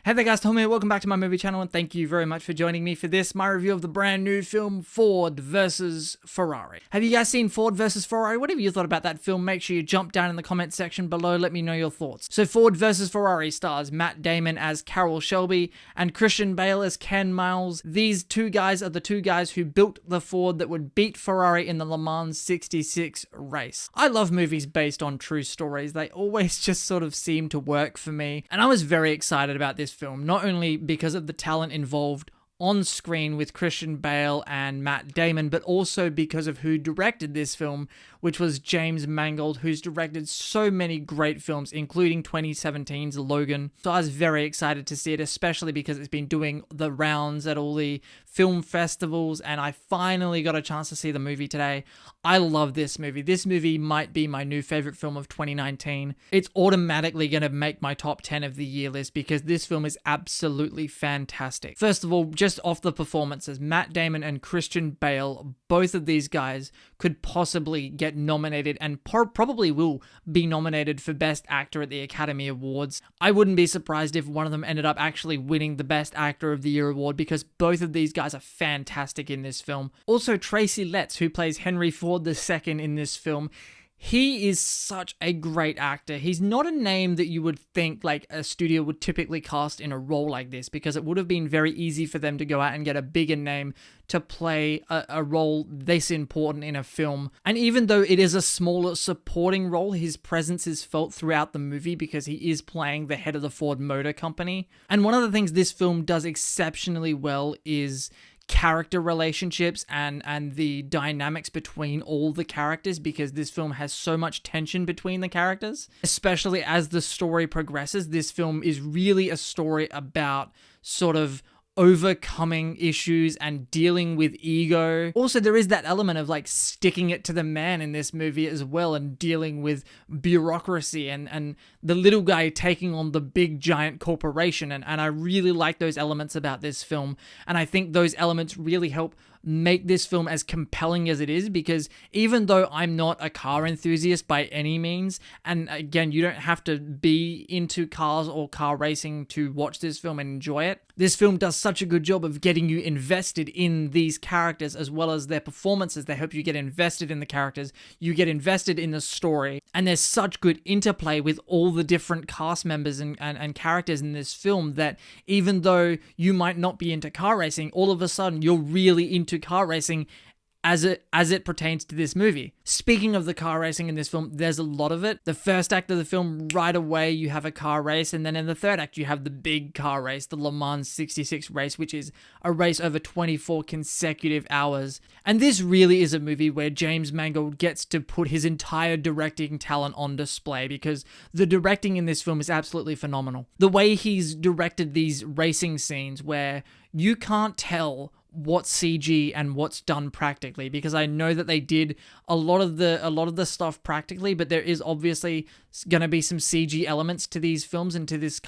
Hey there guys, Tom here, welcome back to my movie channel and thank you very much for joining me for this, my review of the brand new film Ford vs Ferrari. Have you guys seen Ford vs Ferrari? What have you thought about that film? Make sure you jump down in the comment section below, let me know your thoughts. So Ford vs Ferrari stars Matt Damon as Carroll Shelby and Christian Bale as Ken Miles. These two guys are the two guys who built the Ford that would beat Ferrari in the Le Mans 66 race. I love movies based on true stories, they always just sort of seem to work for me, and I was very excited about this film, not only because of the talent involved on screen with Christian Bale and Matt Damon, but also because of who directed this film, which was James Mangold, who's directed so many great films, including 2017's Logan. So I was very excited to see it, especially because it's been doing the rounds at all the film festivals, and I finally got a chance to see the movie today. I love this movie. This movie might be my new favorite film of 2019. It's automatically going to make my top 10 of the year list because this film is absolutely fantastic. First of all, just off the performances, Matt Damon and Christian Bale, both of these guys could possibly get nominated and probably will be nominated for Best Actor at the Academy Awards. I wouldn't be surprised if one of them ended up actually winning the Best Actor of the Year award because both of these guys are fantastic in this film. Also, Tracy Letts, who plays Henry Ford II in this film, he is such a great actor. He's not a name that you would think like a studio would typically cast in a role like this because it would have been very easy for them to go out and get a bigger name to play a role this important in a film. And even though it is a smaller supporting role, his presence is felt throughout the movie because he is playing the head of the Ford Motor Company. And one of the things this film does exceptionally well is character relationships and the dynamics between all the characters, because this film has so much tension between the characters, especially as the story progresses. This film is really a story about sort of overcoming issues and dealing with ego. Also, there is that element of like sticking it to the man in this movie as well, and dealing with bureaucracy and the little guy taking on the big giant corporation. And I really like those elements about this film. And I think those elements really help make this film as compelling as it is, because even though I'm not a car enthusiast by any means, and again, you don't have to be into cars or car racing to watch this film and enjoy it, this film does such a good job of getting you invested in these characters as well as their performances. They help you get invested in the characters, you get invested in the story, and there's such good interplay with all the different cast members and characters in this film that even though you might not be into car racing, all of a sudden you're really into car racing as it pertains to this movie. Speaking of the car racing in this film, there's a lot of it. The first act of the film, right away, you have a car race, and then in the third act, you have the big car race, the Le Mans 66 race, which is a race over 24 consecutive hours. And this really is a movie where James Mangold gets to put his entire directing talent on display, because the directing in this film is absolutely phenomenal. The way he's directed these racing scenes where you can't tell what's CG and what's done practically, because I know that they did a lot of the stuff practically, but there is obviously going to be some CG elements to these films and to these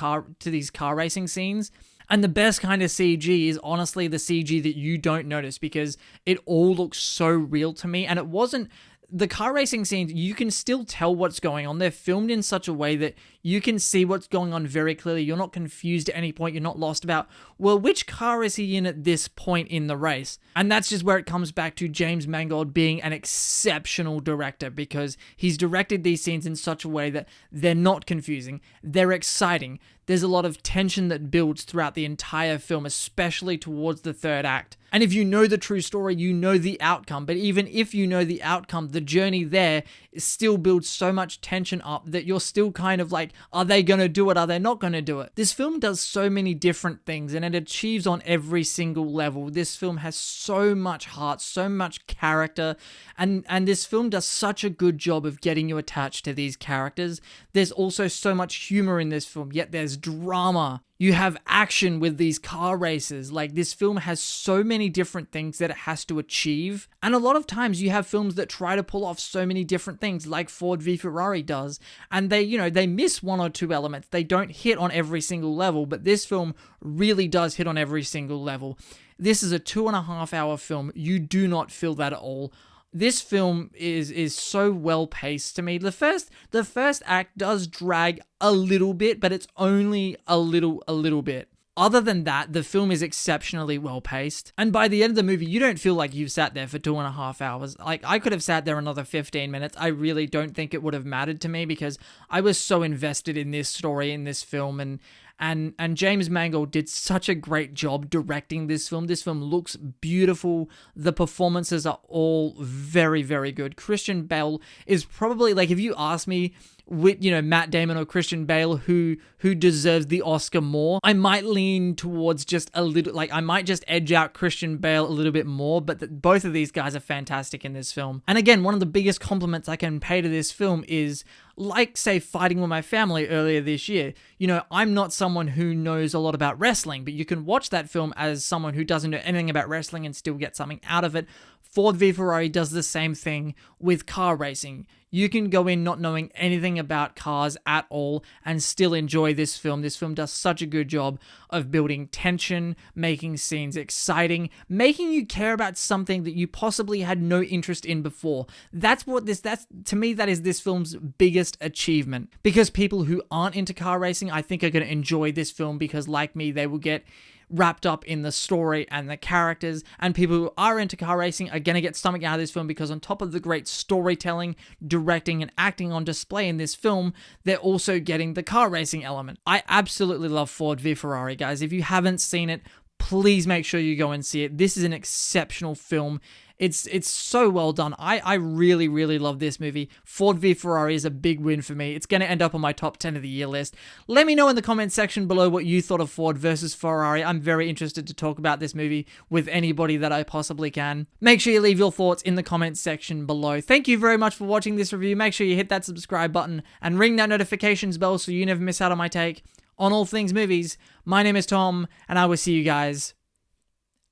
car racing scenes. And the best kind of CG is honestly the CG that you don't notice, because it all looks so real to me. And it wasn't the car racing scenes, you can still tell what's going on. They're filmed in such a way that you can see what's going on very clearly. You're not confused at any point. You're not lost about, well, which car is he in at this point in the race? And that's just where it comes back to James Mangold being an exceptional director, because he's directed these scenes in such a way that they're not confusing. They're exciting. There's a lot of tension that builds throughout the entire film, especially towards the third act. And if you know the true story, you know the outcome. But even if you know the outcome, the journey there still builds so much tension up that you're still kind of like, are they going to do it? Are they not going to do it? This film does so many different things, and it achieves on every single level. This film has so much heart, so much character, and this film does such a good job of getting you attached to these characters. There's also so much humor in this film, yet there's drama. You have action with these car races. Like, this film has so many different things that it has to achieve. And a lot of times you have films that try to pull off so many different things, like Ford v Ferrari does. And they miss one or two elements. They don't hit on every single level, but this film really does hit on every single level. This is a 2.5 hour film. You do not feel that at all. This film is so well paced to me. The first act does drag a little bit, but it's only a little bit. Other than that, the film is exceptionally well paced. And by the end of the movie, you don't feel like you've sat there for 2.5 hours. Like, I could have sat there another 15 minutes. I really don't think it would have mattered to me because I was so invested in this story, in this film, and James Mangold did such a great job directing this film. This film looks beautiful. The performances are all very, very good. Christian Bale is probably, like, if you ask me, with, you know, Matt Damon or Christian Bale, who deserves the Oscar more, I might lean towards just a little, like, I might just edge out Christian Bale a little bit more, but both of these guys are fantastic in this film. And again, one of the biggest compliments I can pay to this film is, like, say, Fighting With My Family earlier this year. You know, I'm not someone who knows a lot about wrestling, but you can watch that film as someone who doesn't know anything about wrestling and still get something out of it. Ford v Ferrari does the same thing with car racing. You can go in not knowing anything about cars at all and still enjoy this film. This film does such a good job of building tension, making scenes exciting, making you care about something that you possibly had no interest in before. That's to me, that is this film's biggest achievement. Because people who aren't into car racing, I think, are going to enjoy this film because, like me, they will get wrapped up in the story and the characters, and people who are into car racing are going to get something out of this film because on top of the great storytelling, directing, and acting on display in this film, they're also getting the car racing element. I absolutely love Ford v Ferrari, guys. If you haven't seen it, please make sure you go and see it. This is an exceptional film. It's so well done. I really, really love this movie. Ford v Ferrari is a big win for me. It's going to end up on my top 10 of the year list. Let me know in the comment section below what you thought of Ford versus Ferrari. I'm very interested to talk about this movie with anybody that I possibly can. Make sure you leave your thoughts in the comment section below. Thank you very much for watching this review. Make sure you hit that subscribe button and ring that notifications bell so you never miss out on my take on all things movies. My name is Tom, and I will see you guys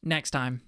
next time.